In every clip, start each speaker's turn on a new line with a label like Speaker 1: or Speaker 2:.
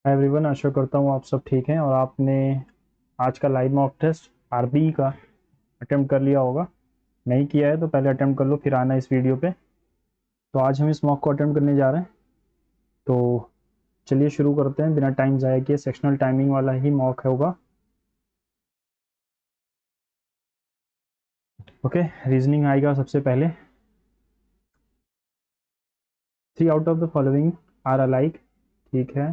Speaker 1: Hi everyone, आशा करता हूँ आप सब ठीक हैं और आपने आज का लाइव मॉक टेस्ट आरबी का अटेम्प्ट कर लिया होगा। नहीं किया है तो पहले अटेम्प्ट कर लो, फिर आना इस वीडियो पे। तो आज हम इस मॉक को अटेम्प्ट करने जा रहे हैं, तो चलिए शुरू करते हैं बिना टाइम ज़ाया किए। सेक्शनल टाइमिंग वाला ही मॉक होगा। ओके, रीजनिंग आएगा सबसे पहले। 3 out of the following are alike. ठीक है।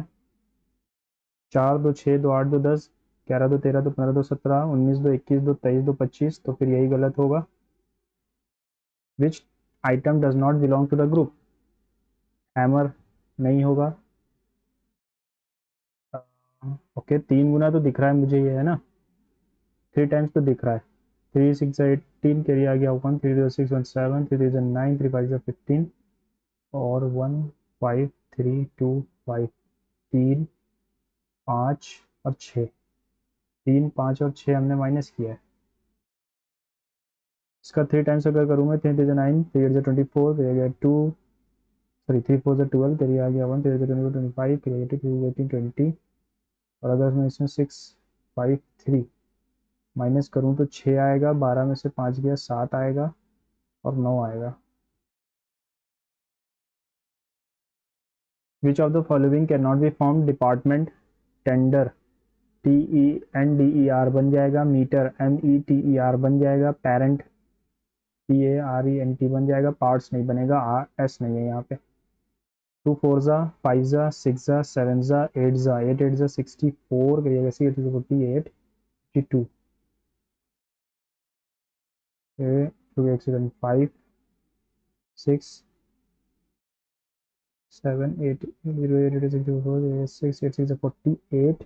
Speaker 1: 4 2 6 2 8 2 10 11 2 13 2 15 2 17 19 2 21 2 23 2 25, तो फिर यही गलत होगा। Which item does not belong to the group. Hammer नहीं होगा। ओके, 3 गुना तो दिख रहा है मुझे, ये है ना। 3 टाइम्स तो दिख रहा है। 3 6 18 कैरी आ गया 1, 3 0 6 1 7, 3 3 9, 3 5 15 और 1 5 3 2 5, 3 5 और 6। 3 5 और 6 हमने माइनस किया है। इसका 3 टाइम्स अगर करूँगा 3 3 9, 3 8 24, 3 8 2, सॉरी 3 4 12, कैरी आ गया 1, 3 8 24 25, कैरी 18 3 18 20। और अगर मैं इसमें 6 5 3 माइनस करूँ तो 6 आएगा, 12 में से 5 गया 7 आएगा और 9 आएगा। Which of the following can not be form. Department, tender, T E N D E R बन जाएगा। Meter, M E T E R बन जाएगा। Parent, P A R E N T बन जाएगा। पार्ट्स नहीं बनेगा, आर एस नहीं है यहाँ पे। 2 4 जा 5 जा 6 जा 7 जा 8 जा 8 8 जा 64 करिएगा। 48 52 5 6 7 8 0 8 8 64 6 8 6 48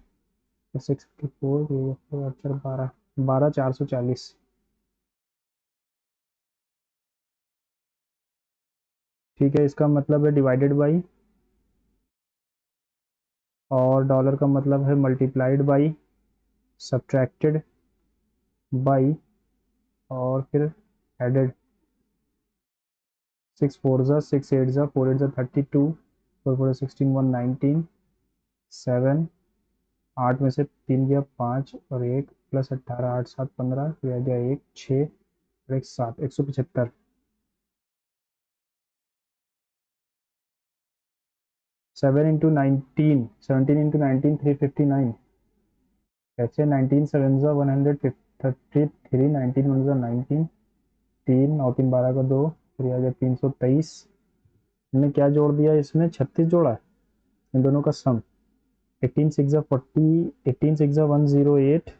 Speaker 1: 64 12 12 440। ठीक है, इसका मतलब है डिवाइडेड बाई, और डॉलर का मतलब है मल्टीप्लाइड बाई, सब्ट्रैक्टेड बाई, और फिर एडेड। 6 4 जा 6 8 जा 4 8 जा 32, 4 4 16 1 19, 7 8 में से 3 गया 5 और 1 प्लस 18 8 7 15, फिर आ गया 1 6 और 1 7, 175। 7 इंटू 19, 17 इंटू 19 359। ऐसे 19 7 जा 133, 19 1 जा 19, 3 9 3 12 का 2, फिर आ गया 323। हमने क्या जोड़ दिया इसमें, 36 जोड़ा है इन दोनों का सम। 18 6 जा 40, 18 6 जा 108,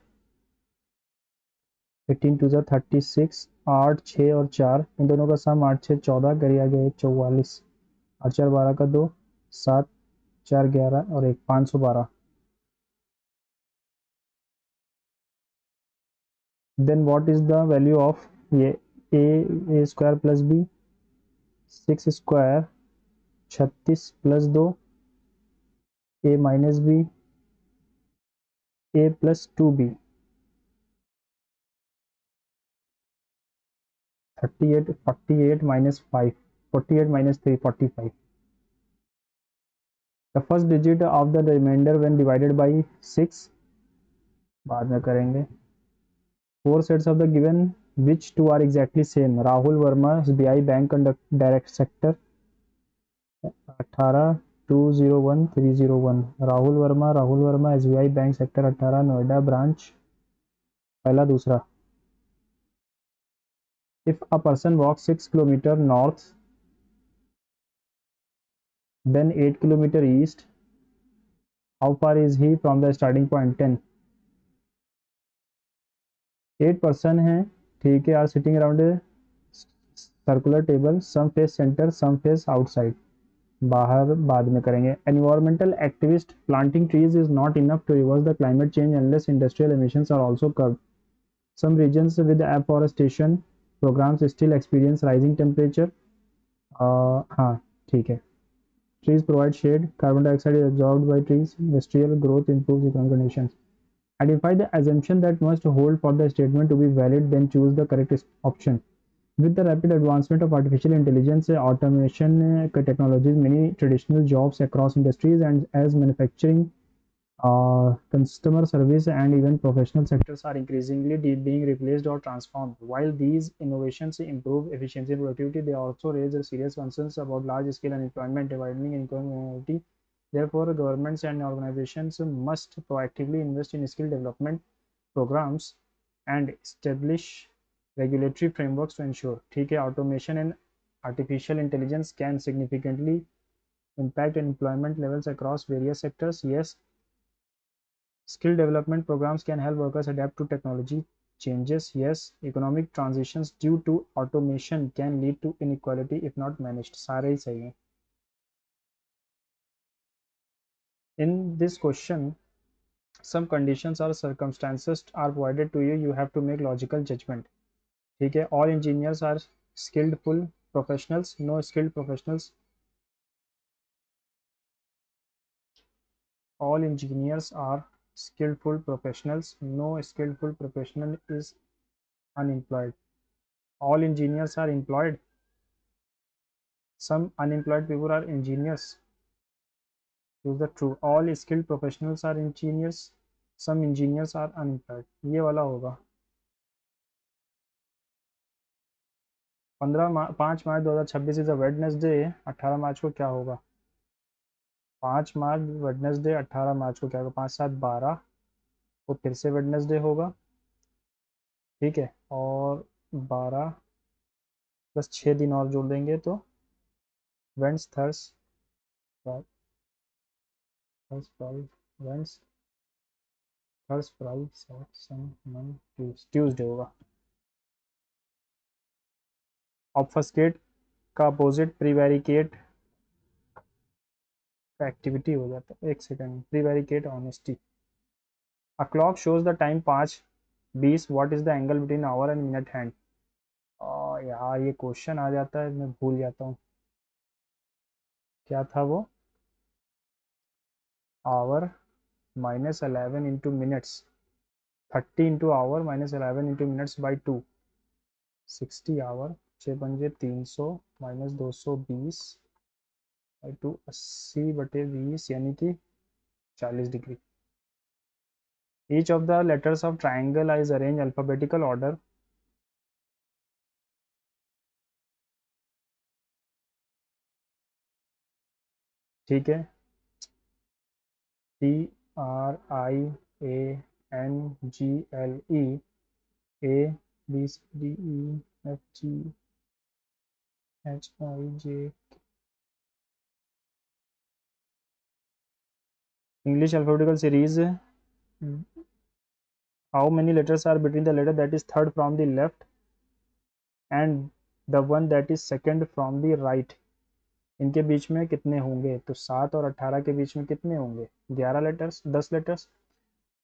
Speaker 1: 18 2 जा 36, 8 6 और 4 इन दोनों का सम 8 6 14, करी आ गया 1 44, 8 4 12 का 2, 7 4 11 और 1 512। Then what is the value of ये A square plus B. 6 square 36 plus 2, A minus B, A plus 2b। 38 48 minus 5, 48 minus 3 45। The first digit of the remainder when divided by 6 बाद में करेंगे। 4 sets of the given which two are exactly same. Rahul Varma SBI bank direct sector 18 201 301। Rahul Varma SBI bank sector 18 Noida branch, पहला दूसरा। If a person walk 6 kilometre north then 8 kilometre east, how far is he from the starting point 10। 8 person है, ठीक है, are sitting around a circular table, some face centre some face outside, बाहर बाद में करेंगे। Environmental activist planting trees is not enough to reverse the climate change unless industrial emissions are also curbed. Some regions with afforestation programmes still experience rising temperature. हाँ, ठीक है। Trees provide shade, carbon dioxide is absorbed by trees, industrial growth improves economic conditions. Identify the assumption that must hold for the statement to be valid, then choose the correct option. With the rapid advancement of artificial intelligence, automation technologies, many traditional jobs across industries and as manufacturing Customer service and even professional sectors are increasingly being replaced or transformed. While these innovations improve efficiency and productivity, they also raise serious concerns about large-scale unemployment, widening inequality. Therefore, governments and organizations must proactively invest in skill development programs and establish regulatory frameworks to ensure. ठीक है, automation and artificial intelligence can significantly impact employment levels across various sectors. Yes, skill development programs can help workers adapt to technology changes. Yes, economic transitions due to automation can lead to inequality if not managed. सारे ही सही हैं. In this question, some conditions or circumstances are provided to you. You have to make logical judgment. ठीक है, all engineers are skillful professionals. No skilled professionals. All engineers are skillful professionals. No skillful professional is unemployed. All engineers are employed. Some unemployed people are engineers. Choose the true. All skilled professionals are engineers. Some engineers are unemployed. ये वाला होगा. 5 मार्च 2026 is a Wednesday. 18 मार्च को क्या होगा? 5 मार्च Wednesday, 18 मार्च को क्या होगा? 5 7 12 वो फिर से वेडनेसडे होगा. ठीक है, और 12 प्लस 6 दिन और जोड़ देंगे तो वेंस थर्स थर्स फ्राइड वेंस थर्स फ्राइड सन मन ट्यूसडे होगा. ऑब्फस्केट का अपोजिट प्रीवैरिकेट का एक्टिविटी हो जाता है. एक second. Prevaricate honesty. A clock shows the time 5:20. What is the angle between hour and minute hand? यार ये क्वेश्चन आ जाता है, मैं भूल जाता हूँ. क्या था वो? Hour minus 11 into minutes. 30 into hour minus 11 into minutes by 2. 60 hour. 6 पंजे 300 माइनस 220 बाई 2. 80/20 यानी कि 40 degree. Each of the letters of triangle is arranged alphabetical order. ठीक है. TRIANGLE ABCDEFGHIJ. English alphabetical series. How many letters are between the letter that is third from the left and the one that is second from the right? इनके बीच में कितने होंगे? तो 7 और 18 के बीच में कितने होंगे? 11 लेटर्स. 10 लेटर्स.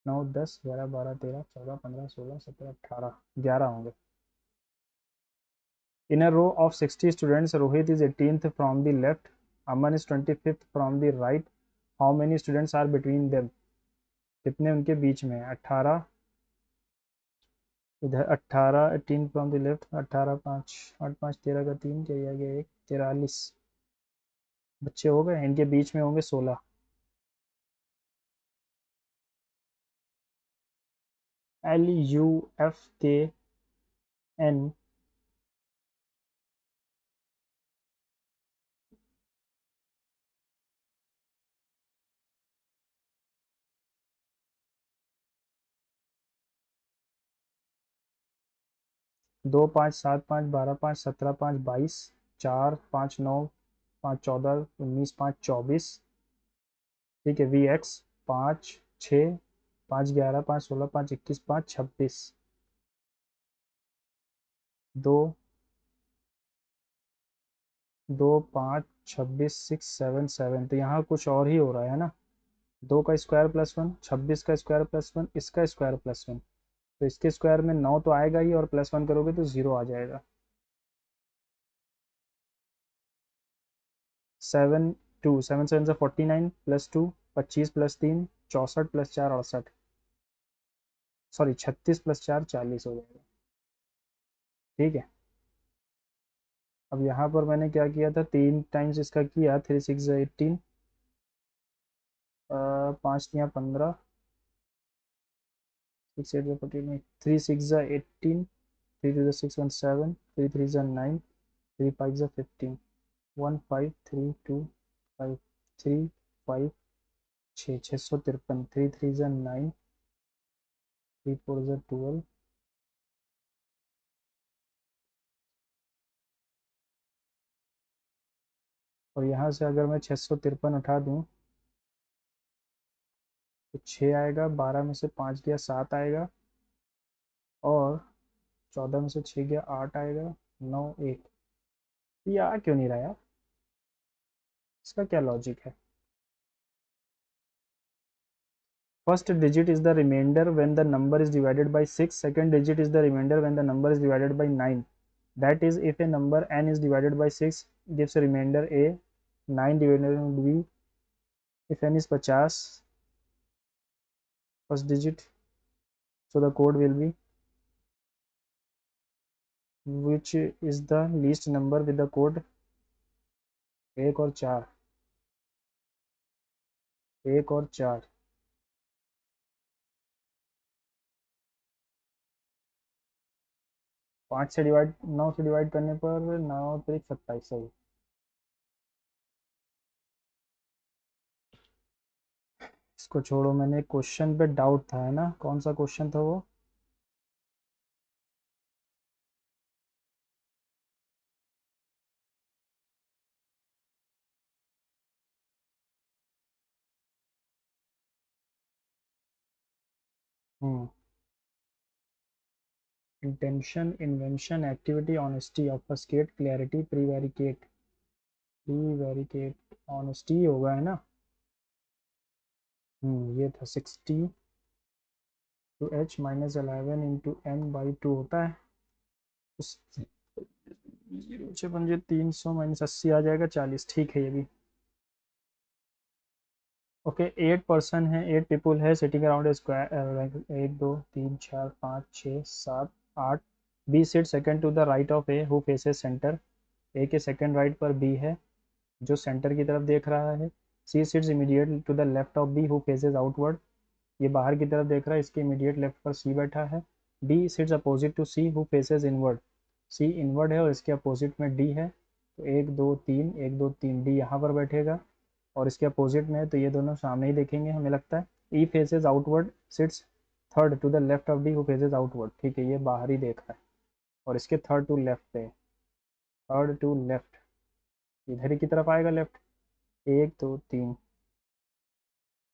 Speaker 1: 9 10 11 12 13 14 15 16 17 18 11 होंगे. In a row of 60 students, Rohit is 18th from the left, Aman is 25th from the right. How many students are between them? कितने उनके बीच में? 18. इधर 18 18 फ्रॉम द लेफ्ट. 18 5 8 5 13 का 3 क्या आ गया 1. 43 बच्चे हो गए. इनके बीच में होंगे 16. LUFKN. दो 5 7 5 12 5 17 5 22 4 5 9 5 14 19 5 24. ठीक है. VX 5 6 5 11 5 16 5 21 5 26. 2 2 5 26 6 7 7. तो यहाँ कुछ और ही हो रहा है ना. 2 का स्क्वायर प्लस 1. 26 का स्क्वायर प्लस 1. इसका स्क्वायर प्लस 1. तो इसके स्क्वायर में 9 तो आएगा ही और प्लस 1 करोगे तो 0 आ जाएगा. 7 2 7 7 से 49 plus 2 25 plus 3 64 plus 4 68. Sorry 36 plus 4 40 हो जाएगा. ठीक है. अब यहाँ पर मैंने क्या किया था? 3 टाइम्स इसका किया. 3 6 18 पाँच या 15, 6 8 14, 3 6 18, 3 2 6 1 7, 3 3 9, 3 5 15, 1 5 3 2 5 3 5 6, 653, 3 3 9, 3 4 12, और यहाँ से अगर मैं 653 उठा दूँ तो 6 आएगा, 12 में से 5 गया 7 आएगा, और 14 में से 6 गया 8 आएगा, 9 1, ये आ क्यों नहीं रहा यार, इसका क्या लॉजिक है? First digit is the remainder when the number is divided by 6. Second digit is the remainder when the number is divided by 9. That is, if a number n is divided by 6 gives a remainder a, 9 divided by b. If n is 50, first digit, so the code will be, which is the least number with the code 1 और 4, 1 और 4, 5 से divide, 9 से divide करने पर 9 3 27, सही। इसको छोड़ो, मैंने क्वेश्चन पे डाउट था, है ना, कौन सा क्वेश्चन था वो? Hmm intention, invention, activity, honesty, obfuscate, clarity, prevaricate, prevaricate, honesty होगा, है ना। ये था 60 to H minus 11 into M by 2 होता है, उस जीरो छः पंजे 300 माइनस 80 आ जाएगा 40, ठीक है ये भी। ओके, 8 पर्सन है, 8 पीपुल है sitting around a square, 1 2 3 4 5 6 7 8, B seat second to the right of A who faces centre, A के सेकंड राइट पर बी है जो सेंटर की तरफ देख रहा है। C sits immediate to the left of B who faces outward, ये बाहर की तरफ देख रहा है, इसके इमीडिएट लेफ्ट पर सी बैठा है। D seats opposite to C who faces inward, C inward है और इसके अपोजिट में डी है, तो 1 2 3, 1 2 3, डी यहाँ पर बैठेगा और इसके अपोजिट में है, तो ये दोनों सामने ही देखेंगे हमें लगता है। E faces outward sits third to the left of D who faces outward, ठीक है, ये बाहर ही देख रहा है और इसके थर्ड टू लेफ्ट पे, थर्ड टू लेफ्ट, इधर ही की तरफ आएगा left. 1 2 3,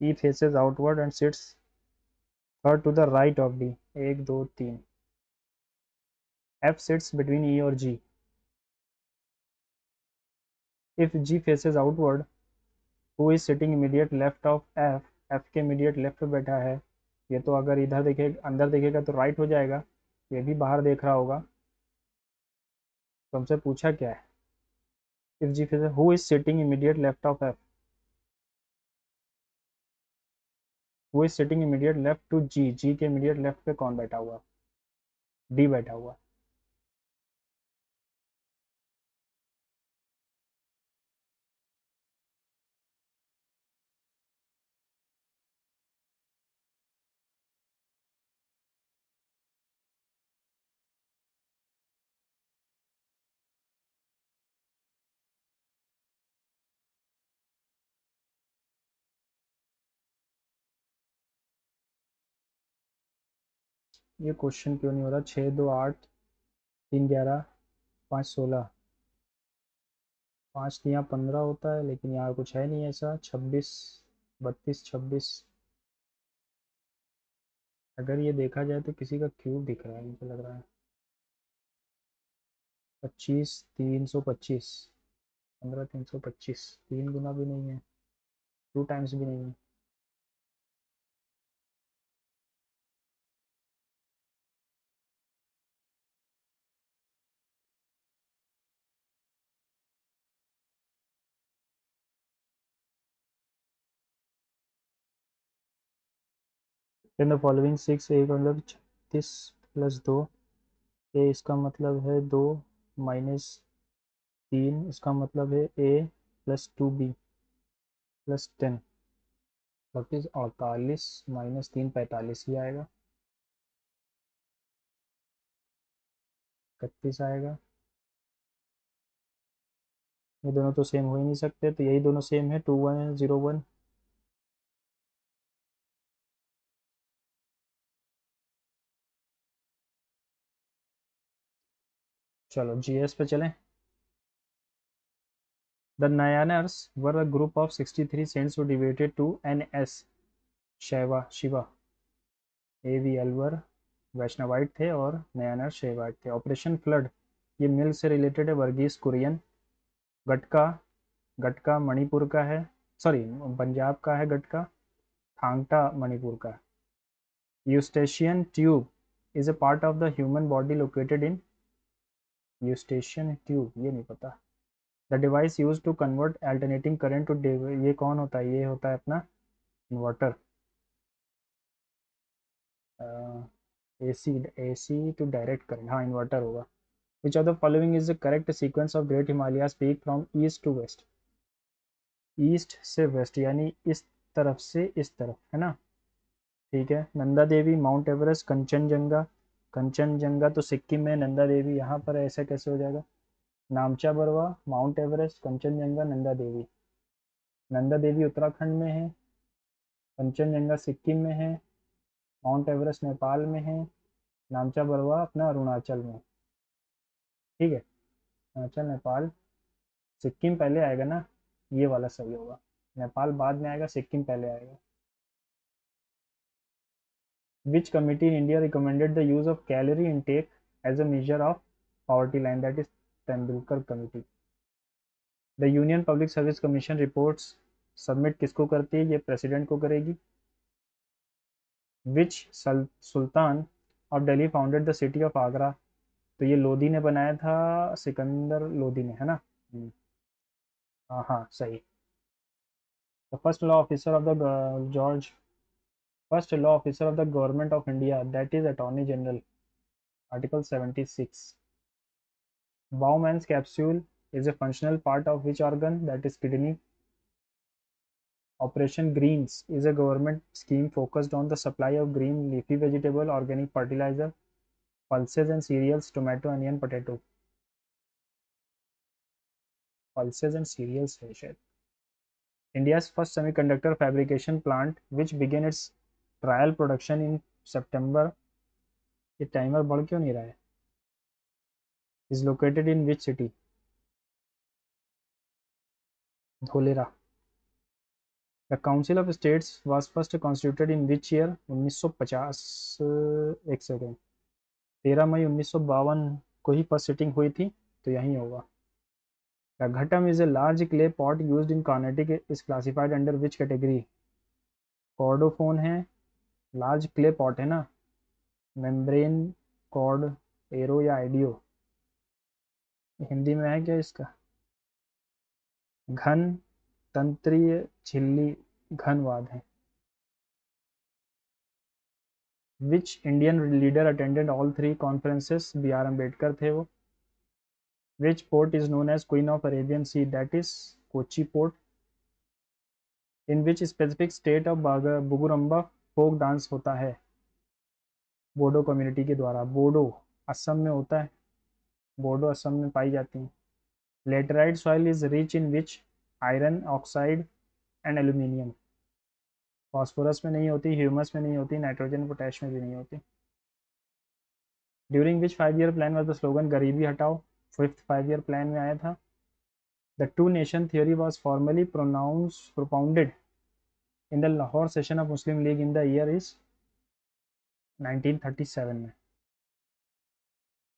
Speaker 1: E faces outward and sits third to the right of D, 1 2 3, F sits between E और G, if G faces outward who is sitting immediate left of F, F के immediate left पे बैठा है, ये तो अगर इधर देखेगा अंदर देखेगा तो राइट हो जाएगा, ये भी बाहर देख रहा होगा, तो हमसे पूछा क्या है, if G faces who is sitting immediate left of F, who is sitting immediate left to G, G के इमीडिएट लेफ्ट पे कौन बैठा हुआ, डी बैठा हुआ। ये क्वेश्चन क्यों नहीं हो रहा, 6 2 8, 3 11, 5 16, 5 3 15 होता है, लेकिन यहाँ कुछ है नहीं ऐसा, 26 32 26, अगर ये देखा जाए तो किसी का क्यूब दिख रहा है मुझे लग रहा है, 25 325, 15 325, 3 गुना भी नहीं है, 2 टाइम्स भी नहीं है। इन द फॉलोइंग सिक्स, एक मतलब 36 + 2, ए इसका मतलब है 2 -3, इसका मतलब है a + 2b + 10, 32 48 माइनस 3 45 ही आएगा, 31 आएगा। ये दोनों तो सेम हो ही नहीं सकते, तो यही दोनों सेम है, 2101। चलो जीएस पे चलें। The Nayanars were a group of 63 saints who devoted to NS Shaiva Shiva. ए वी एल्वर वैष्णवाइट थे और नयानर शैवाइट थे। ऑपरेशन फ्लड, ये मिल से रिलेटेड है, वर्गीस कुरियन। गटका, गटका मणिपुर का है, सॉरी पंजाब का है गटका, थांगटा मणिपुर का। Eustachian tube is a part of the human body located in, Eustachian tube ये नहीं पता। The device use to convert alternating current to, ये कौन होता है, ये होता है अपना inverter. AC, AC to direct current, हाँ इन्वर्टर होगा। Which of the following is the correct sequence of great Himalayas peak from east to west. East से वेस्ट यानी इस तरफ से इस तरफ है ना, ठीक है। Nanda Devi, mount Everest, Kanchenjunga. कंचनजंगा तो सिक्किम में, नंदा देवी यहाँ पर है, ऐसा कैसे हो जाएगा। नामचा बरवा, माउंट एवरेस्ट, कंचनजंगा, नंदा देवी। नंदा देवी उत्तराखंड में है, कंचनजंगा सिक्किम में है, माउंट एवरेस्ट नेपाल में है, नामचा बरवा अपना अरुणाचल में। ठीक है, अरुणाचल नेपाल, सिक्किम पहले आएगा ना, ये वाला सही होगा। नेपाल बाद में आएगा, सिक्किम पहले आएगा। Which committee in India recommended the use of calorie intake as a measure of poverty line? That is Tendulkar committee. The Union Public Service Commission reports submit किसको करती है, ये प्रेसिडेंट को करेगी। Which sultan of Delhi founded the city of Agra, तो ये लोधी ने बनाया था, सिकंदर लोधी ने, है ना। हाँ हाँ सही। The first law officer of the George, first law officer of the government of India, that is attorney general, article 76। Bowman's capsule is a functional part of which organ, that is kidney. Operation Greens is a government scheme focused on the supply of green leafy vegetable, organic fertilizer, pulses and cereals, tomato, onion, potato. Pulses and cereals है शायद। India's first semiconductor fabrication plant, which began its trial production in September, ये timer बढ़ क्यों नहीं रहा है, is located in which city? Dholera. The Council of States was first constituted in which year? 1950। एक second, 13 मई 1952 को ही फर्स्ट सिटिंग हुई थी, तो यहीं होगा। The Ghatam is a large clay pot used in Carnatic, is classified under which category? कॉर्डोफोन है, large clay pot है ना, मेम्ब्रेन, कॉर्ड, एरो या आइडियो। हिंदी में है क्या इसका, घन, तंत्रीय, झिल्ली, घनवाद है। Which Indian leader attended all three conferences, B R Ambedkar थे वो। Which port is known as queen of Arabian Sea, that is Kochi port. In which specific state of Bagurumba folk dance होता है, बोडो कम्युनिटी के द्वारा। बोडो असम में होता है, बोडो असम में पाई जाती हैं। Laterite soil is rich in which, iron oxide and aluminium. Phosphorus में नहीं होती, ह्यूमस में नहीं होती, नाइट्रोजन पोटैश में भी नहीं होती। During which 5 year plan was the slogan गरीबी हटाओ, फिफ्थ 5 ईयर प्लान में आया था। The two nation theory was formally propounded in the Lahore session of Muslim League in the year is 1937 में।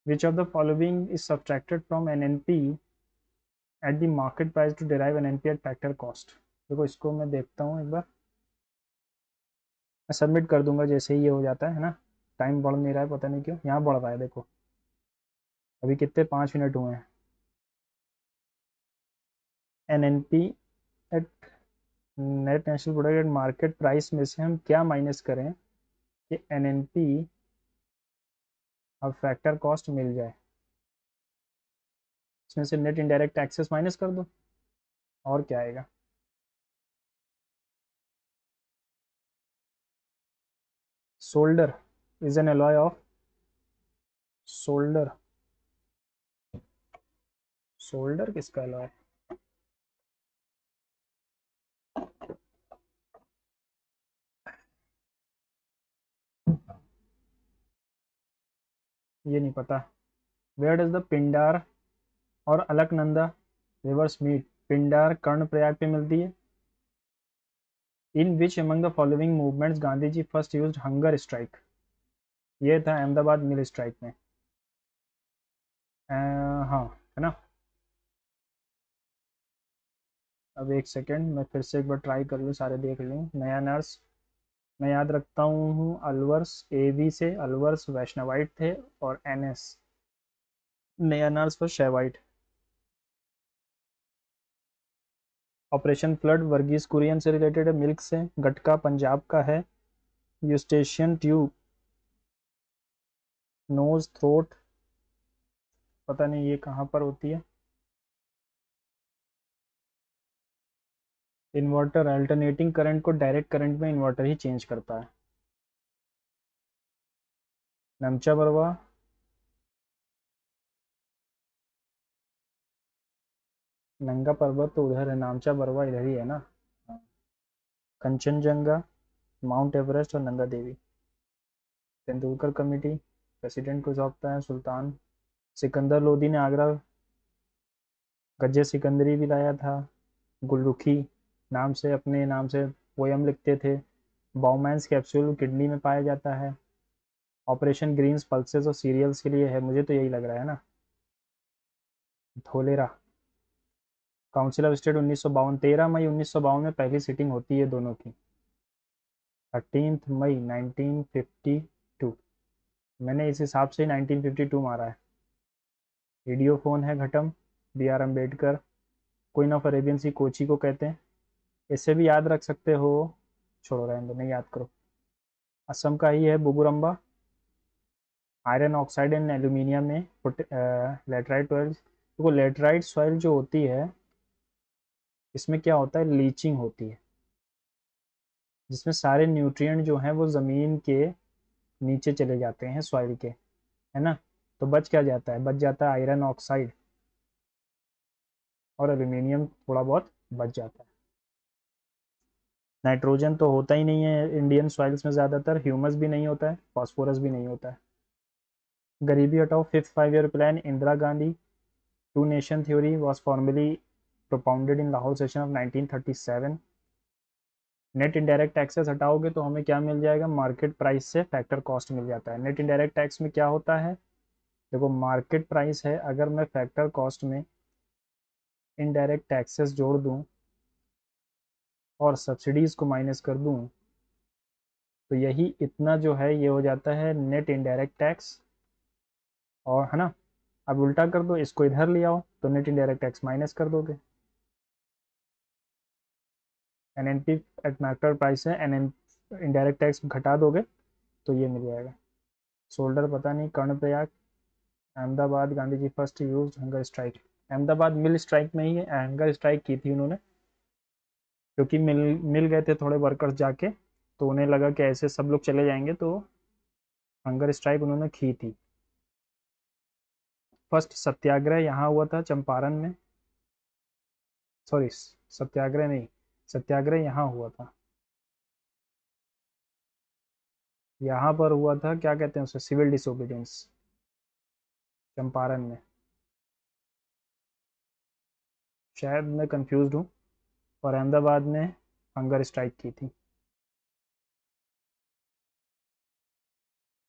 Speaker 1: Which of the following is subtracted from NNP at the market price to derive NNP at factor cost. देखो इसको मैं देखता हूँ एक बार, मैं submit कर दूंगा जैसे ही ये हो जाता है ना। टाइम बढ़ नहीं रहा है, पता नहीं क्यों यहाँ बढ़ रहा है, देखो अभी कितने 5 मिनट हुए हैं। N N P at net national product at market price में से हम क्या माइनस करें कि एन एन पी अब फैक्टर कॉस्ट मिल जाए। इसमें से नेट इनडायरेक्ट टैक्सेस माइनस कर दो, और क्या आएगा। Solder is an alloy of solder. Solder किसका एलॉय? ये नहीं पता। वेयर डज द पिंडार और अलकनंदा रिवर्स मीट? पिंडार कर्णप्रयाग पे मिलती है। In which among the following movements Gandhi ji first used hunger strike? ये था अहमदाबाद मिल स्ट्राइक में। हाँ, है ना। अब एक सेकेंड, मैं फिर से एक बार ट्राई कर लूँ, सारे देख लूँ। नया नर्स, मैं याद रखता हूँ अलवर्स, एवी से अलवर्स वैष्णवाइट थे, और एनएस नया नर्स पर शैवाइट। ऑपरेशन फ्लड वर्गीज कुरियन से रिलेटेड है, मिल्क से। गटका पंजाब का है। यूस्टेशियन ट्यूब, नोज, थ्रोट, पता नहीं ये कहाँ पर होती है। इन्वर्टर, अल्टरनेटिंग करंट को डायरेक्ट करंट में इन्वर्टर ही चेंज करता है। नमचा बरवा, नंगा पर्वत तो उधर है, नामचा बरवा इधर ही है ना। कंचनजंगा, माउंट एवरेस्ट और नंदा देवी। तेंदुलकर कमेटी प्रेसिडेंट को सौंपता है सुल्तान। सिकंदर लोदी ने आगरा गज्जे सिकंदरी भी लाया था। गुलरुखी नाम से, अपने नाम से पोयम लिखते थे। बाउमैन्स कैप्सूल किडनी में पाया जाता है। ऑपरेशन ग्रीन्स पल्सेस और सीरियल्स के लिए है, मुझे तो यही लग रहा है ना। धोलेरा। काउंसिल ऑफ स्टेट 1952, 13 मई 1952 में पहली सीटिंग होती है दोनों की। 13 मई 1952, मैंने इस हिसाब से 1952 मारा है। रेडियोफोन है ghatam, B R Ambedkar. Queen of Arabian Sea Kochi को कहते हैं। इसे भी याद रख सकते हो, छोड़ो रहने दो, नहीं याद करो। असम का ही है बुगुरम्बा। आयरन ऑक्साइड एंड एल्यूमिनियम में लेटराइट ऑयल। देखो लेटराइट सॉइल जो होती है, इसमें क्या होता है, लीचिंग होती है, जिसमें सारे न्यूट्रिएंट जो हैं वो ज़मीन के नीचे चले जाते हैं सॉइल के, है ना। तो बच क्या जाता है, बच जाता है आयरन ऑक्साइड और एल्यूमिनियम थोड़ा बहुत बच जाता है। नाइट्रोजन तो होता ही नहीं है इंडियन सॉइल्स में, ज़्यादातर ह्यूमस भी नहीं होता है, फॉस्फोरस भी नहीं होता है। गरीबी हटाओ 5th 5 year plan, Indira Gandhi. Two nation theory was formally propounded in Lahore session of 1937। Net indirect taxes हटाओगे तो हमें क्या मिल जाएगा, मार्केट प्राइस से फैक्टर कॉस्ट मिल जाता है। नेट इनडायरेक्ट टैक्स में क्या होता है, देखो मार्केट प्राइस है, अगर मैं फैक्टर कॉस्ट में इनडायरेक्ट टैक्सेस जोड़ दूं और सब्सिडीज को माइनस कर दूं, तो यही इतना जो है ये हो जाता है नेट इनडायरेक्ट टैक्स, और है ना। अब उल्टा कर दो, इसको इधर ले आओ तो नेट इनडायरेक्ट टैक्स माइनस कर दोगे। एनएनपी एट मार्केट प्राइस है, एन इनडायरेक्ट टैक्स घटा दोगे तो ये मिल जाएगा। शोल्डर पता नहीं, Karnaprayag. Ahmedabad Gandhi ji first use hunger strike, Ahmedabad mill strike में ही हंगर स्ट्राइक की थी उन्होंने, क्योंकि मिल मिल गए थे थोड़े वर्कर्स जाके, तो उन्हें लगा कि ऐसे सब लोग चले जाएंगे, तो हंगर स्ट्राइक उन्होंने की थी। फर्स्ट सत्याग्रह यहाँ हुआ था चंपारण में, सॉरी सत्याग्रह नहीं, सत्याग्रह यहाँ हुआ था, यहाँ पर हुआ था, क्या कहते हैं उसे, सिविल डिसोबीडियंस, चंपारण में। शायद मैं कंफ्यूज हूँ, और अहमदाबाद में हंगर स्ट्राइक की थी।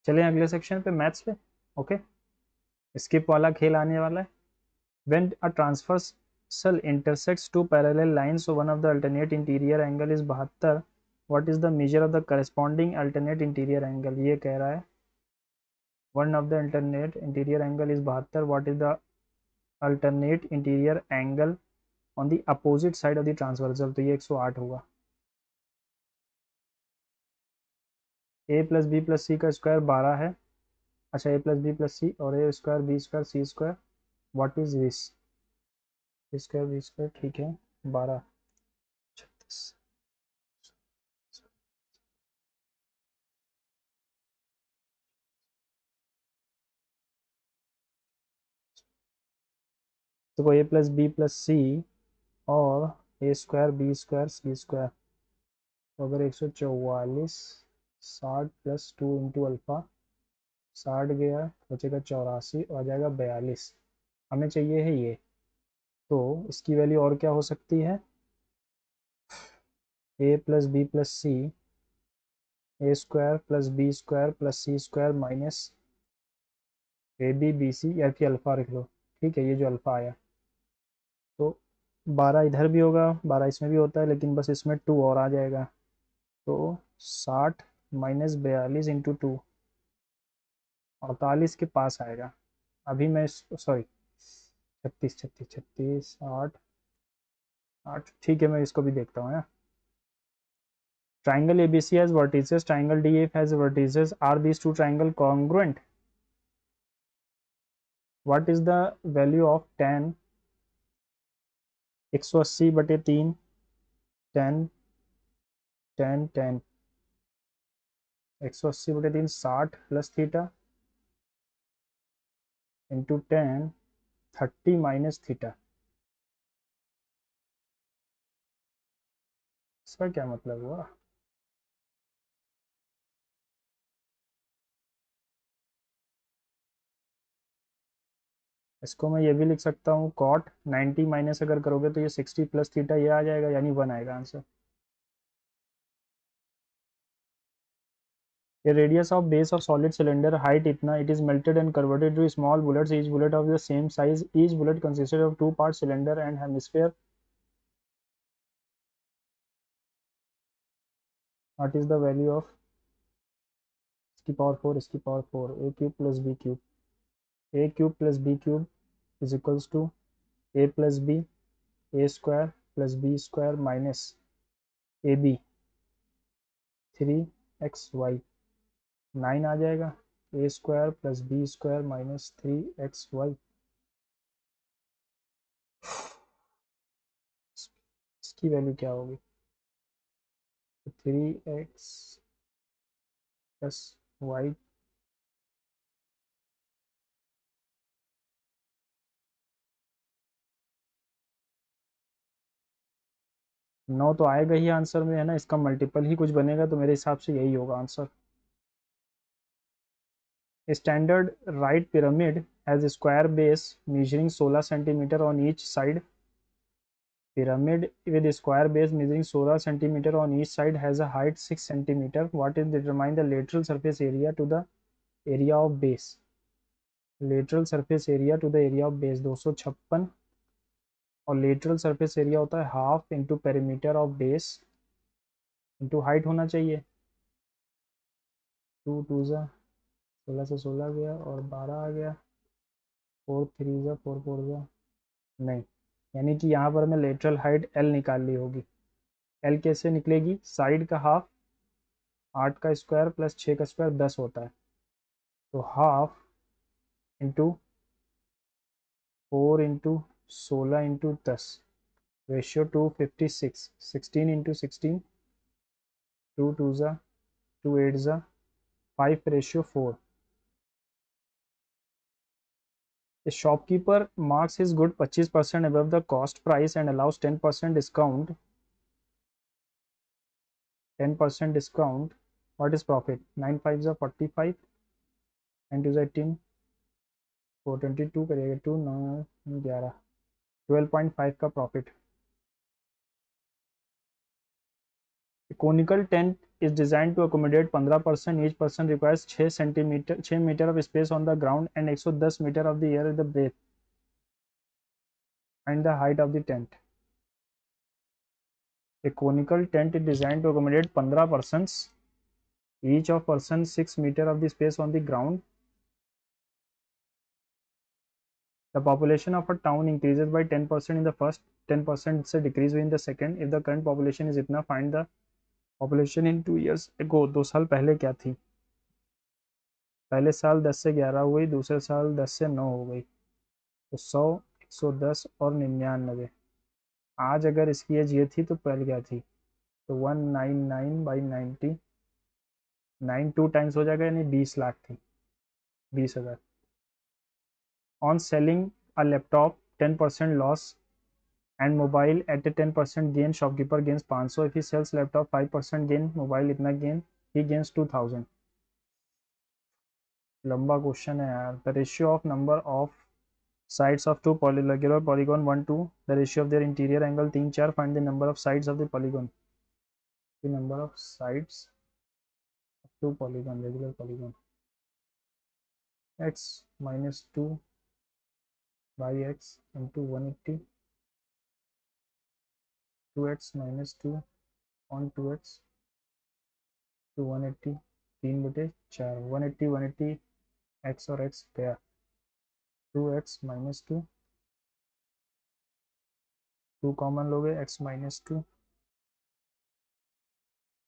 Speaker 1: चलें अगले सेक्शन पे, मैथ्स पे। ओके, स्किप वाला खेल आने वाला है। When a transversal intersects two parallel lines, so one of the alternate interior angle is 72, what is the measure of the corresponding alternate interior angle? ये कह रहा है one of the alternate interior angle is 72, what is the alternate interior angle on the opposite side of the transversal? तो ये 108 होगा। a plus B plus C का square 12 है। अच्छा, a plus B plus C और a square B square C square, what is this, square B square, ठीक है, 12, 36। तो A plus B plus C और A square B square C square, तो अगर 144 60 प्लस 2 इंटू अल्फ़ा, 60 गया बचेगा 84 और आ जाएगा 42, हमें चाहिए है ये। तो इसकी वैल्यू और क्या हो सकती है, A plus B plus C, A square plus B square plus C square minus A B B C, या फिर अल्फ़ा रख लो, ठीक है, ये जो अल्फ़ा आया। तो 12 इधर भी होगा, 12 इसमें भी होता है, लेकिन बस इसमें 2 और आ जाएगा। तो 60 माइनस 42 इंटू 2, 48 के पास आएगा। अभी मैं सॉरी 36 36 36 8 8, ठीक है, मैं इसको भी देखता हूँ। Triangle ABC has vertices, triangle DF has vertices. Are these two triangle congruent? What is the value of tan 180 बटे 3, tan tan tan 180 बटे 3 60 plus theta into tan 30 minus theta. इसका क्या मतलब हुआ? इसको मैं ये भी लिख सकता हूँ, cot 90 माइनस अगर करोगे तो ये 60 प्लस थीटा ये आ जाएगा, यानी 1 आएगा answer. A radius of base of solid cylinder, height इतना, it is melted and converted to small bullets, each bullet of the same size, each bullet consisted of 2 parts cylinder and hemisphere. What is the value of इसकी power 4, इसकी power 4, a cube plus B cube, a cube plus B cube is equals to a plus B, A square plus B square minus A B 3xy, 9 आ जाएगा, A square plus B square minus 3xy। इसकी value क्या होगी, 3x plus Y, नौ तो आएगा ही answer में, है ना, इसका मल्टीपल ही कुछ बनेगा, तो मेरे हिसाब से यही होगा answer. Standard right pyramid has square base measuring 16 centimeter on each side. Pyramid with square base measuring 16 centimeter on each side has a height 6 centimeter. What is determine the lateral surface area to the area of base? Lateral surface area to the area of base 256, और lateral surface area होता है half into perimeter of base into height होना चाहिए। 2 2 ज़ा 16 से 16 गया और 12 आ गया, 4 3 ज़ा 4 4 ज़ा, नहीं, यानी कि यहाँ पर मैं लेटरल हाइट एल निकाल ली होगी। एल कैसे निकलेगी, साइड का हाफ 8 का स्क्वायर प्लस 6 का स्क्वायर 10 होता है, तो half into 4 into 16 into 10, ratio 256, 16 into 16, 2 2 ज़ा 2 8 ज़ा 5 ratio 4। A shopkeeper marks his good 25% above the cost price and allows 10% discount. 10% discount. What is profit? 9 5 are 45 and 2 is 18, 422 करेगा 2 9 11, 12.5 का profit. Conical tent is designed to accommodate 15%, each person requires 6 meter of space on the ground and 110 meter of the air at the breadth and the height of the tent. A conical tent is designed to accommodate 15 persons, each of person 6 meter of the space on the ground. The population of a town increases by 10% in the first, 10% से decrease हुई in the second. If the current population is इतना, find the population in 2 years ago. 2 साल पहले क्या थी, पहले साल 10 से 11 हुई, दूसरे साल 10 से 9 हो गई, तो 100 110 और 99। आज अगर इसकी एज ये थी तो पहले क्या थी, तो 199 बाई 90, 9 2 टाइम्स हो जाएगा, यानी 20 लाख थी, 20,000। On selling a laptop 10% loss and mobile at a 10% gain, shopkeeper gains 500. If he sells laptop 5% gain, mobile इतना gain, he gains 2000. लंबा क्वेश्चन है यार. The ratio of number of sides of two regular polygon 1 2, the ratio of their interior angle 3 4, find the number of sides of the polygon. The number of sides of two polygon, regular polygon. X minus 2 by x into 180, 2x minus 2 on 2x to 180, 3/4, 180 180 x और x गया, 2x minus 2, 2 common लोगे, x minus 2,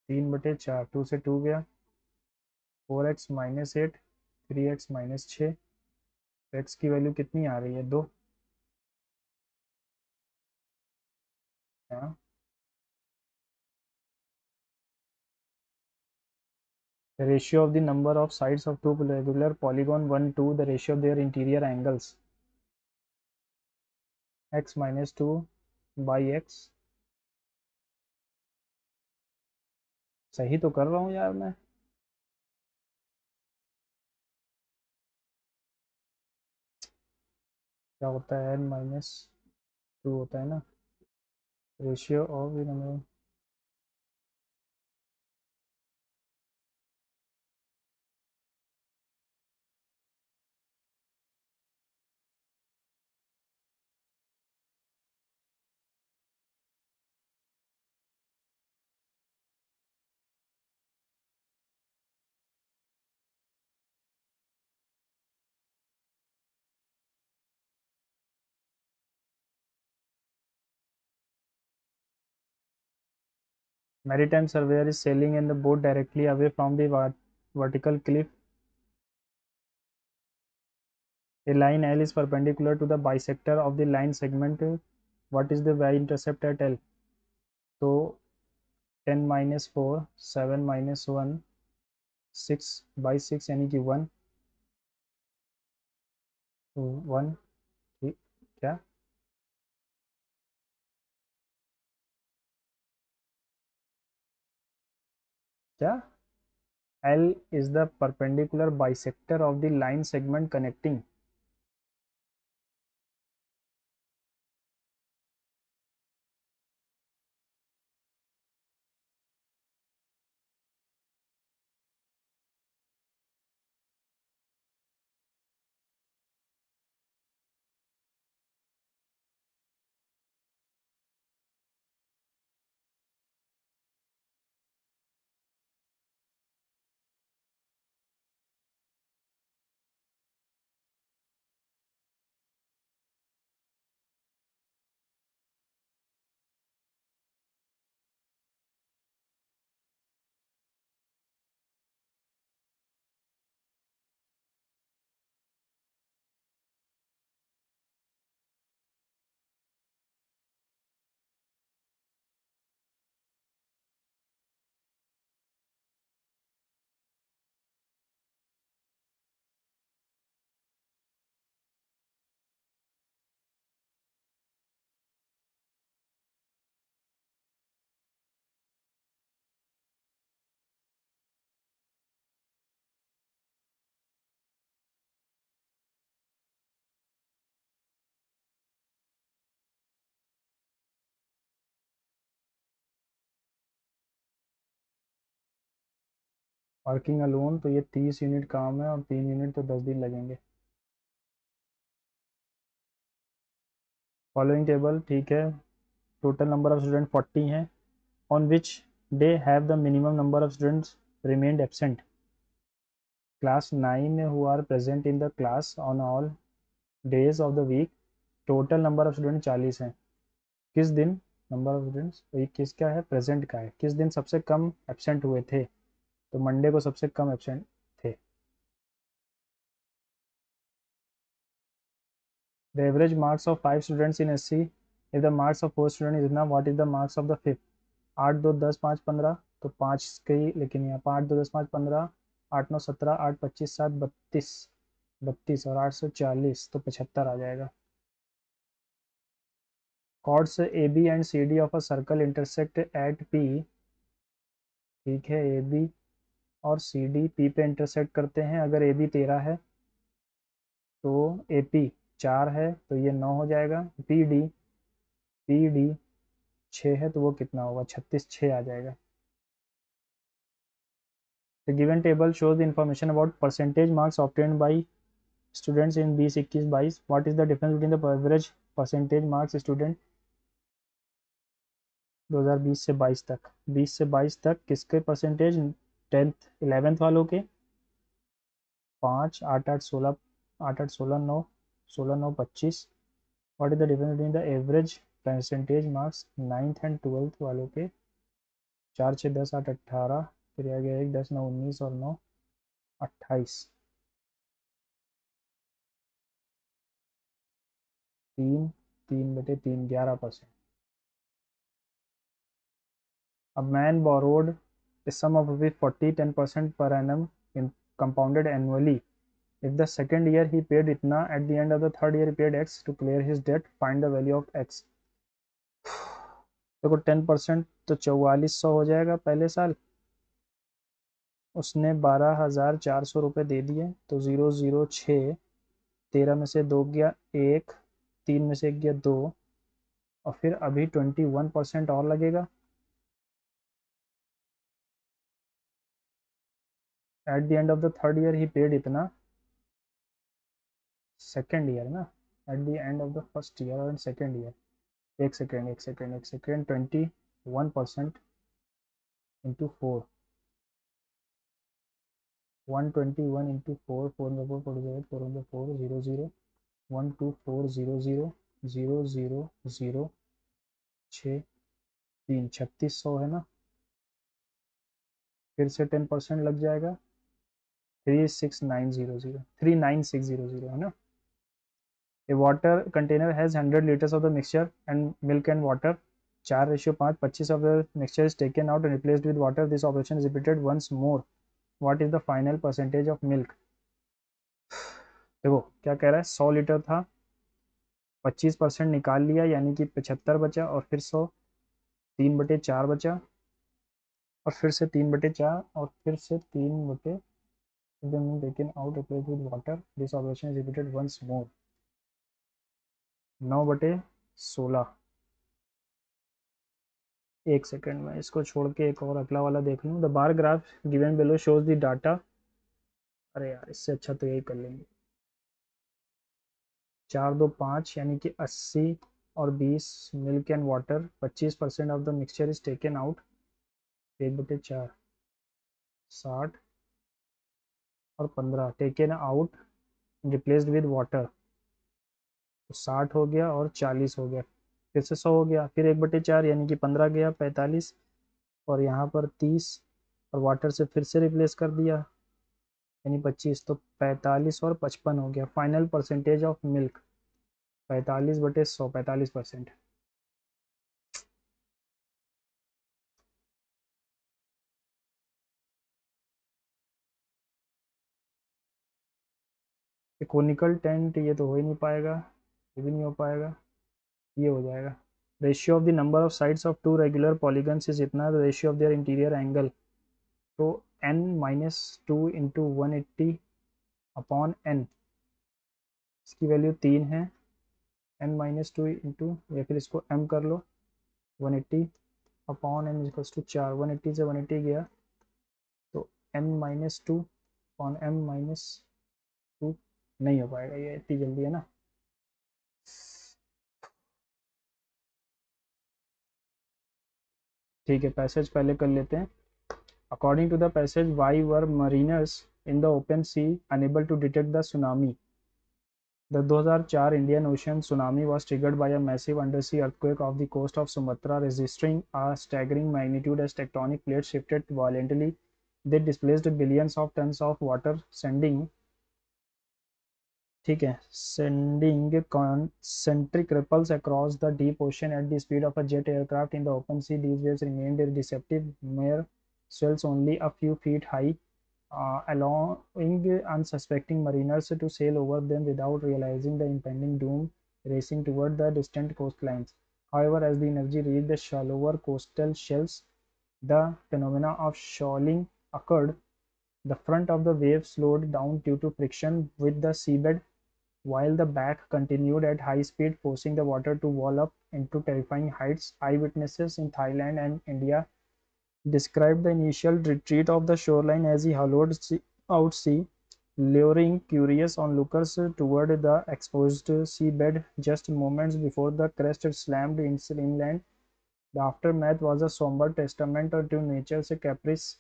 Speaker 1: 3/4, 2 से 2 गया, 4x minus 8, 3x minus 6, x की value कितनी आ रही है, 2. हाँ, the ratio of the number of sides of two regular polygon 1 2, the ratio of their interior angles, x minus 2 by x. सही तो कर रहा हूँ यार मैं. क्या होता है, n minus 2 होता है ना, ratio of the number. Maritime surveyor is sailing in the boat directly away from the vertical cliff. A line L is perpendicular to the bisector of the line segment. What is the y-intercept at L? तो 10 minus 4, 7 minus 1, 6/6 यानी कि 1, 1, क्या क्या L is the perpendicular bisector of the line segment connecting. Working alone तो ये 30 unit काम है और 3 यूनिट तो 10 दिन लगेंगे. फॉलोइंग टेबल ठीक है. टोटल नंबर ऑफ स्टूडेंट 40 हैं. On which day have the minimum number of students remained absent. Class 9 who are present in the class on all days of the week. Total number of student 40 हैं. किस दिन number of students, ये किसका है, present का है, किस दिन सबसे कम एबसेंट हुए थे, तो मंडे को सबसे कम एबसेंट थे. The average marks of 5 students in SC, if the marks of 4 students is now, what is the marks of the fifth? 8 2 10 5 15, तो 5 कई, लेकिन यहाँ 5 2 10 5 15, 8 9 17, 8 25 7 32, 32 और 8 40, तो 75 आ जाएगा. Chords AB and CD of a circle intersect at P, ठीक है, AB और CD P पे इंटरसेक्ट करते हैं। अगर AB 13 है तो AP 4 है तो ये 9 हो जाएगा। PD 6 है तो वो कितना होगा, 36, 6 आ जाएगा। The given table shows the information about percentage marks obtained by students in 2021-22. What is the difference between the average percentage marks student 2020 से 22 तक, 20 से 22 तक किसके परसेंटेज, 10th 11th वालों के 5, 8 8 16, 8 8 16 9, 16 9 25। What is the difference between the average percentage marks 9th and 12th वालों के, 4 6 10 8 18, फिर आ गया 1 10 9 19 और 9 28, 3 3/3 11%। A man borrowed a sum of rupees 40 10% per annum in compounded annually. If the second year he paid itna, at the end of the third year he paid x to clear his debt, find the value of x। देखो 10% तो 4400 हो जाएगा पहले साल, उसने 12,400 रुपये दे दिए तो 006, 13 में से 2 गया 1, 3 में से 1 गया 2, और फिर अभी 21% और लगेगा। At the end of the third year he paid इतना, सेकेंड ईयर ना, at the end of the first year और सेकेंड ईयर, एक सेकेंड 21% इंटू 4, 121 इंटू 4, 4 में 4 पड़ जाएगा, 4 में 4 0 0 1 2 4 0 0 0 0 0 6 3, 3600 है ना, फिर से 10% लग जाएगा, 36900, 39600 है ना। A water container has 100 liters of the mixture and milk and water, 4:5, 25 of the mixture is taken out and replaced with water. This operation is repeated once more. What is the final percentage of milk? देखो क्या कह रहा है, 100 litre था, 25% निकाल लिया यानी कि 75 बचा, और फिर 100, 3/4 बचा, और फिर से 3/4, और फिर से 3/, then taken out replaced with water. This operation is repeated once more. 9/16। एक सेकेंड में इसको छोड़ के एक और अगला वाला देख लूँ। The bar graph given below shows the data, अरे यार इससे अच्छा तो यही कर लेंगे। 4 2 5 यानी कि 80 और 20 milk and water, 25% of the mixture is taken out, 1/4, 60 और 15 taken out replaced with water, तो 60 हो गया और 40 हो गया, फिर से 100 हो गया, फिर 1/4 यानी कि 15 गया, 45, और यहाँ पर 30, और वाटर से फिर से रिप्लेस कर दिया यानी 25, तो 45 और 55 हो गया। Final percentage of milk 45/100, 45%। Conical tent ये तो हो ही नहीं पाएगा, ये भी नहीं हो पाएगा, ये हो जाएगा। Ratio of the number of sides of two regular polygons is इतना, ratio of their interior angle, तो n-2 इंटू 180 अपॉन n, इसकी वैल्यू 3 है, n-2 इंटू, या फिर इसको m कर लो, 180 अपॉन n इक्वल्स टू 4, 180 से 180 गया तो n-2 अपॉन m-2, नहीं हो पाएगा ये इतनी जल्दी, है ना। ठीक है, पैसेज पहले कर लेते हैं। According to the passage, why were mariners in the open sea unable to detect the tsunami. The 2004 Indian Ocean tsunami was triggered by a massive undersea earthquake off the coast of Sumatra, registering a staggering magnitude as tectonic plates shifted violently. They displaced billions of tons of water, sending, ठीक है, sending concentric ripples across the deep ocean at the speed of a jet aircraft in the open sea. These waves remained deceptive, mere swells only a few feet high, allowing unsuspecting mariners to sail over them without realizing the impending doom, racing toward the distant coastlines. However, as the energy reached the shallower coastal shelves, the phenomena of shoaling occurred. The front of the wave slowed down due to friction with the seabed, while the back continued at high speed, forcing the water to wall up into terrifying heights. Eyewitnesses in Thailand and India described the initial retreat of the shoreline as a hollowed out sea, luring curious onlookers toward the exposed seabed just moments before the crest slammed inland. The aftermath was a somber testament to nature's caprice,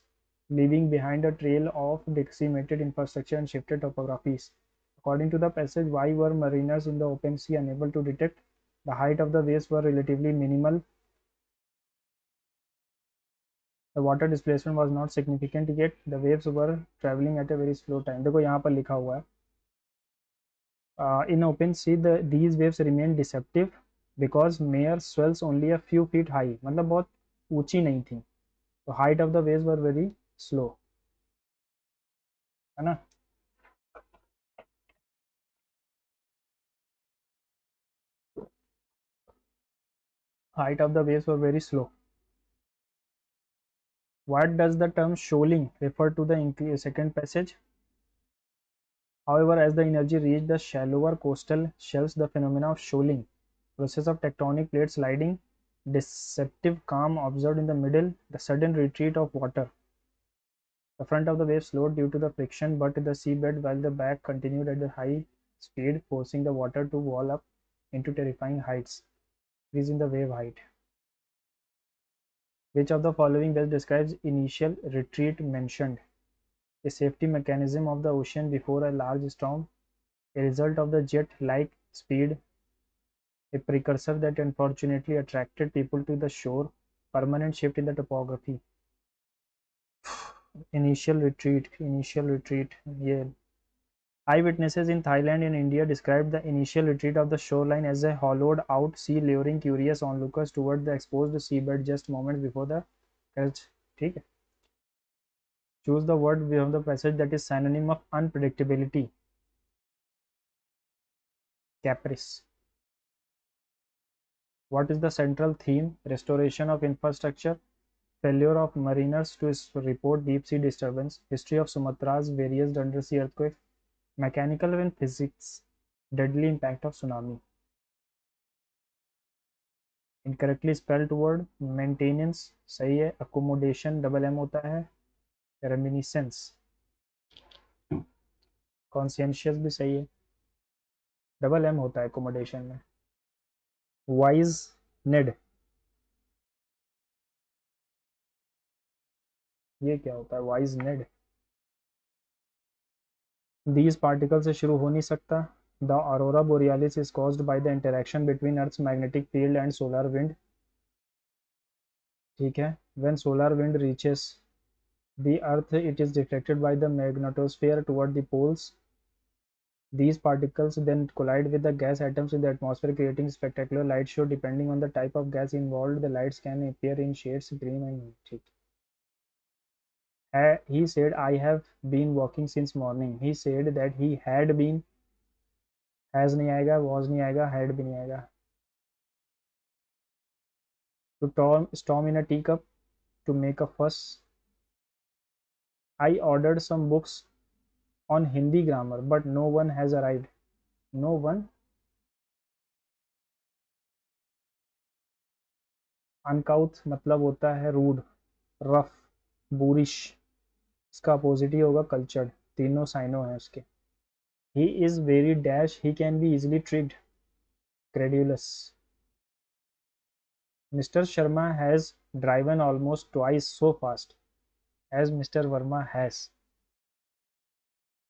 Speaker 1: leaving behind a trail of decimated infrastructure and shifted topographies. According to the passage, why were mariners in the open sea unable to detect? The height of the waves were relatively minimal. The water displacement was not significant yet. The waves were traveling at a very slow time. देखो यहाँ पर लिखा हुआ है in open sea these waves remain deceptive because mere swells only a few feet high. मतलब बहुत ऊंची नहीं थी. तो height of the waves were very slow. है ना. Height of the waves were very slow. What does the term shoaling refer to? The second passage. However, as the energy reached the shallower coastal shelves, the phenomena of shoaling, process of tectonic plates sliding, deceptive calm observed in the middle, the sudden retreat of water. The front of the wave slowed due to the friction but the seabed, while the back continued at a high speed, forcing the water to wall up into terrifying heights. Increase in the wave height. Which of the following best describes initial retreat mentioned? A safety mechanism of the ocean before a large storm, a result of the jet-like speed, a precursor that unfortunately attracted people to the shore, permanent shift in the topography. Initial retreat. Yeah. Eyewitnesses in Thailand and India described the initial retreat of the shoreline as a hollowed out sea, luring curious onlookers toward the exposed seabed just moments before the crest. ठीक है. Choose the word from the passage that is synonym of unpredictability. Caprice. What is the central theme? Restoration of infrastructure, failure of mariners to report deep sea disturbance, history of Sumatra's various undersea earthquakes, mechanical and physics, deadly impact of tsunami. Incorrectly spelled word maintenance सही है. Accommodation double M होता है. Reminiscence. Conscientious भी सही है. Double M होता है accommodation में. Wise Ned. ये क्या होता है wise Ned? These particles से शुरू हो नहीं सकता. The aurora borealis is caused by the interaction between Earth's magnetic field and solar wind. ठीक है. When solar wind reaches the Earth, it is deflected by the magnetosphere toward the poles. These particles then collide with the gas atoms in the atmosphere, creating spectacular light show. Depending on the type of gas involved, the lights can appear in shades green and ठीक. He said, I have been walking since morning. He said that he had been. Has नहीं आएगा, was नहीं आएगा, had भी नहीं आएगा. To storm in a teacup, to make a fuss. I ordered some books on Hindi grammar, but no one has arrived. No one. Uncouth मतलब होता है rude, rough, boorish. इसका अपोजिट ही होगा cultured. तीनों साइनो हैं उसके. He is very dash. He can be easily tricked. Credulous. Mr. Sharma has driven almost twice so fast as Mr. Verma has.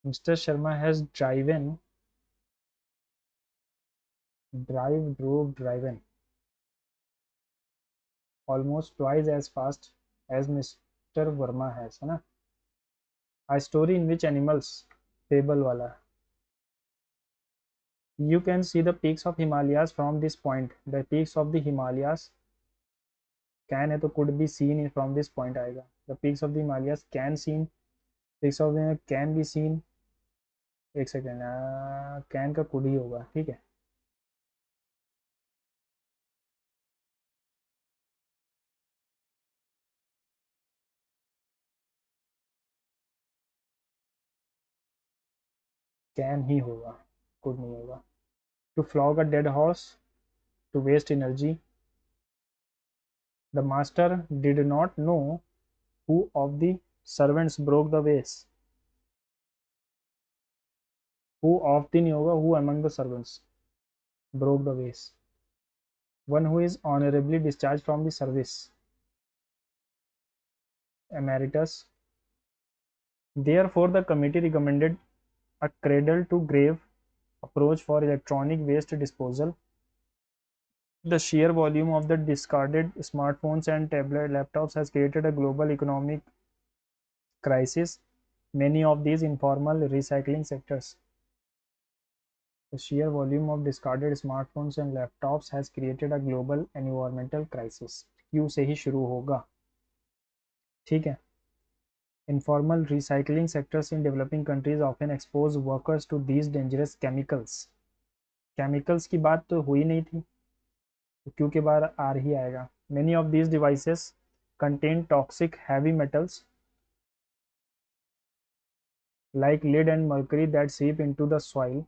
Speaker 1: Mr. Sharma has driven almost twice as fast as Mr. Verma has, है ना. A story in which animals, fable वाला. You can see the peaks of Himalayas from this point. The peaks of the Himalayas can है तो could be seen from this point आएगा. The peaks of the Himalayas can seen. Peaks of the can be seen. एक second. Can का could ही होगा. ठीक है. Can ही होगा, कुड नहीं होगा। To flog a dead horse, to waste energy. The master did not know who of the servants broke the vase. Who of the नहीं होगा, who among the servants broke the vase. One who is honourably discharge from the service, emeritus. Therefore, the committee recommended a cradle to grave approach for electronic waste disposal. The sheer volume of the discarded smartphones and tablet laptops has created a global economic crisis. Many of these informal recycling sectors. The sheer volume of discarded smartphones and laptops has created a global environmental crisis. Q से ही शुरू होगा, ठीक है। Informal recycling sectors in developing countries often expose workers to these dangerous chemicals. Chemicals की बात तो हुई नहीं थी, तो क्यों के बार आर ही आएगा। Many of these devices contain toxic heavy metals like lead and mercury that seep into the soil.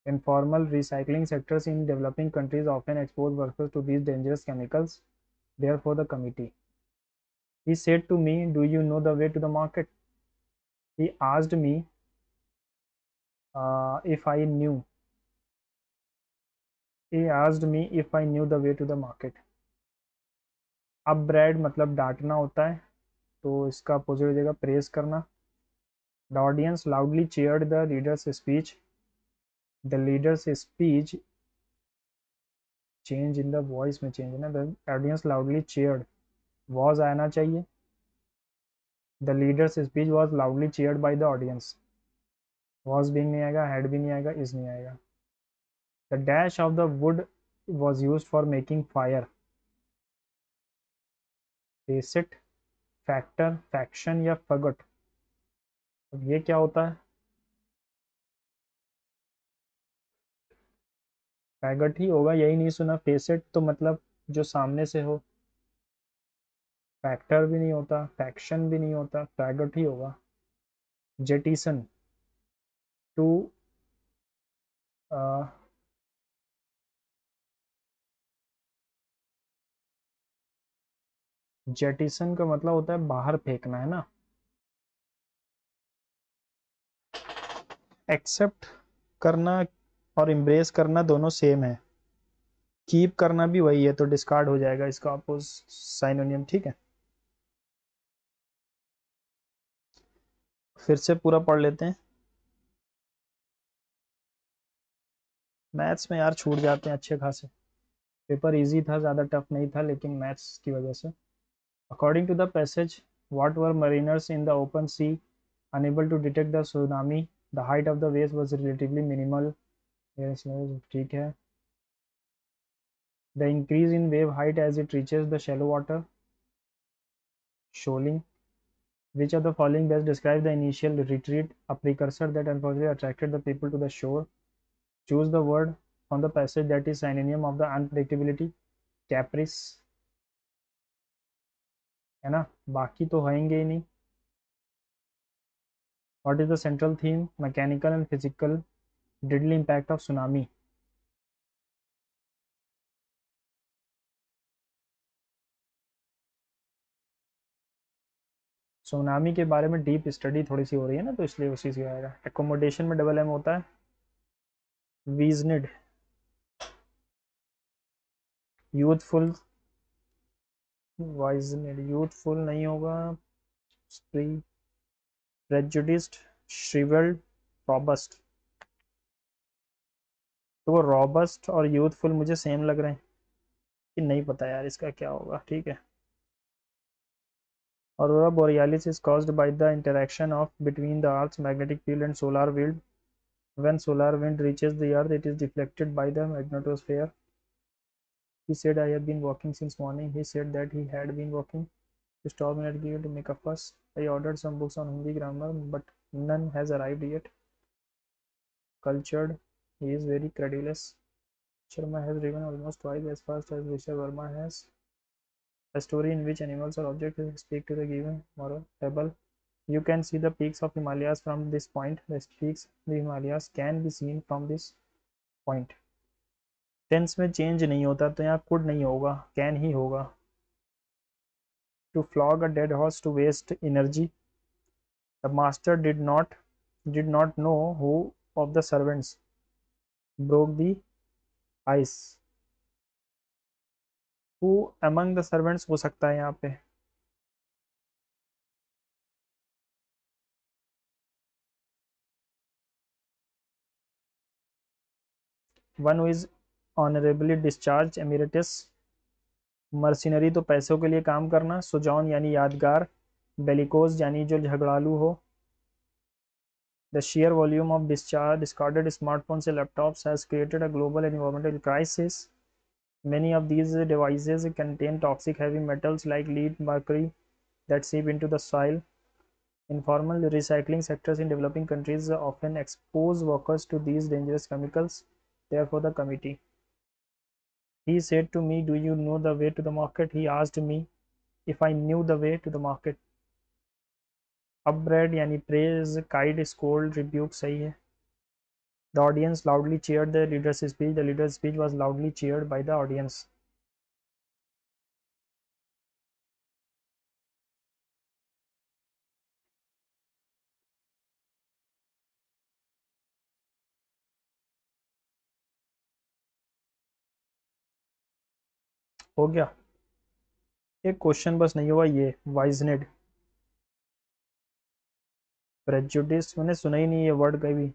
Speaker 1: Informal recycling sectors in developing countries often expose workers to these dangerous chemicals. Therefore, the committee. He said to me, "Do you know the way to the market?" He asked me if I knew. He asked me if I knew the way to the market. अब bread मतलब डांटना होता है, तो इसका opposite हो जाएगा praise करना। The audience loudly cheered the leader's speech. The leader's speech change in the voice में change है ना। The audience loudly cheered, was आना चाहिए। The leader's speech was loudly cheered by the audience. Was भी नहीं आएगा, had भी नहीं आएगा, is नहीं आएगा। The dash of the wood was used for making fire. Facet, factor, faction या फगट। अब ये क्या होता है? फैगट ही होगा, यही नहीं सुना। फेसेट तो मतलब जो सामने से हो। फैक्टर भी नहीं होता, फैक्शन भी नहीं होता, फैगट ही होगा। जेटिसन, टू जेटिसन का मतलब होता है बाहर फेंकना, है ना। एक्सेप्ट करना और इम्ब्रेस करना दोनों सेम है। कीप करना भी वही है, तो डिस्कार्ड हो जाएगा इसका अपोज साइनोनियम, ठीक है। फिर से पूरा पढ़ लेते हैं। मैथ्स में यार छूट जाते हैं अच्छे खासे। पेपर इजी था, ज़्यादा टफ नहीं था, लेकिन मैथ्स की वजह से। According to the passage, what were mariners in the open sea unable to detect the tsunami, the height of the waves was relatively minimal. ठीक है। The increase in wave height as it reaches the shallow water, shoaling. Which of the following best describe the initial retreat, a precursor that unfortunately attracted the people to the shore? Choose the word from the passage that is synonym of the unpredictability, caprice, है ना। बाकी तो होंगे ही नहीं। What is the central theme? Mechanical and physical deadly impact of tsunami. Tsunami के बारे में deep study थोड़ी सी हो रही है ना, तो इसलिए उसी से आएगा। एकोमोडेशन में डबल एम होता है। वीजनिड, यूथफुल, वाइजनिड यूथफुल नहीं होगा। Prejudiced, shrivelled, robust. तो वो रॉबस्ट और यूथफुल मुझे सेम लग रहे हैं, कि नहीं पता यार इसका क्या होगा, ठीक है। Aurora borealis is caused by the interaction of between the Earth's magnetic field and solar wind. When solar wind reaches the Earth, it is deflected by the magnetosphere. He said, "I have been walking since morning." He said that he had been walking. To stop me at gate to make a fuss. I ordered some books on Hindi grammar, but none has arrived yet. Cultured, he is very credulous. Sharma has driven almost twice as fast as Vishal Verma has. A story in which animals or objects speak to the given moral fable. You can see the peaks of Himalayas from this point. The peaks of the Himalayas can be seen from this point. Tense में change नहीं होता तो यहाँ could नहीं होगा, can ही होगा. To flog a dead horse to waste energy. The master did not know who of the servants broke the ice. Who among the servants हो सकता है यहाँ पे. One who is honorably discharged emeritus. Mercenary तो पैसों के लिए काम करना. सुजॉन यानी यादगार. बेलिकोज यानी जो झगड़ालू हो. The sheer volume of discarded smartphones and laptops has created a global environmental crisis. Many of these devices contain toxic heavy metals like lead, mercury that seep into the soil. Informal recycling sectors in developing countries often expose workers to these dangerous chemicals. Therefore, the committee. He said to me, "Do you know the way to the market?" He asked me if I knew the way to the market. Upbraid यानी praise, kite, scold, rebuke सही है. The audience loudly cheered the leader's speech. The leader's speech was loudly cheered by the audience. हो गया. एक question बस नहीं हुआ, ये वाइजनेड. प्रेजुडिस मैंने सुना ही नहीं ये वर्ड कभी.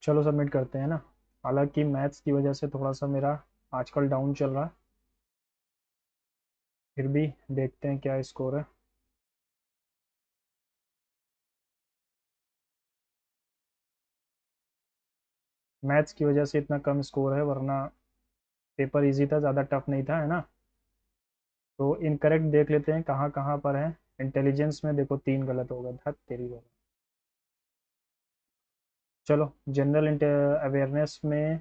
Speaker 1: चलो सबमिट करते हैं ना. हालांकि मैथ्स की वजह से थोड़ा सा मेरा आजकल डाउन चल रहा है, फिर भी देखते हैं क्या स्कोर है. मैथ्स की वजह से इतना कम स्कोर है, वरना पेपर इजी था, ज़्यादा टफ नहीं था, है ना. तो इनकरेक्ट देख लेते हैं कहाँ कहाँ पर है. इंटेलिजेंस में देखो 3 गलत हो गए. धत तेरी गलत. चलो जनरल अवेयरनेस में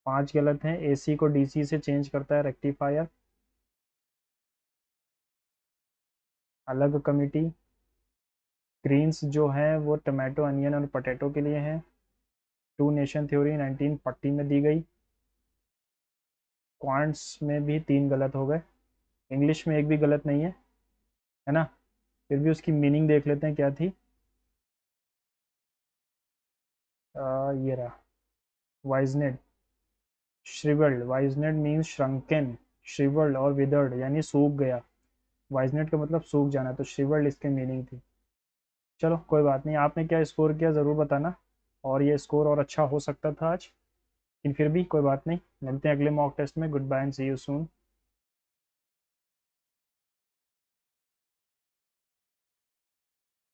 Speaker 1: 5 गलत हैं. एसी को डीसी से चेंज करता है रेक्टिफायर. अलग कमिटी. ग्रीन्स जो है वो टमाटो, अनियन और पोटैटो के लिए हैं. टू नेशन थ्योरी 1940 में दी गई. क्वांट्स में भी 3 गलत हो गए. इंग्लिश में एक भी गलत नहीं है ना. फिर भी उसकी मीनिंग देख लेते हैं क्या थी. ये रहा. वाइजनेड. श्रिवल्ड. वाइजनेड मीन्स श्रंकन. श्रिवल्ड और विदर्ड यानी सूख गया. वाइजनेड का मतलब सूख जाना, तो श्रिवल्ड इसकी मीनिंग थी. चलो कोई बात नहीं. आपने क्या स्कोर किया ज़रूर बताना. और ये स्कोर और अच्छा हो सकता था आज, लेकिन फिर भी कोई बात नहीं. मिलते हैं अगले मॉक टेस्ट में. Goodbye and see you soon.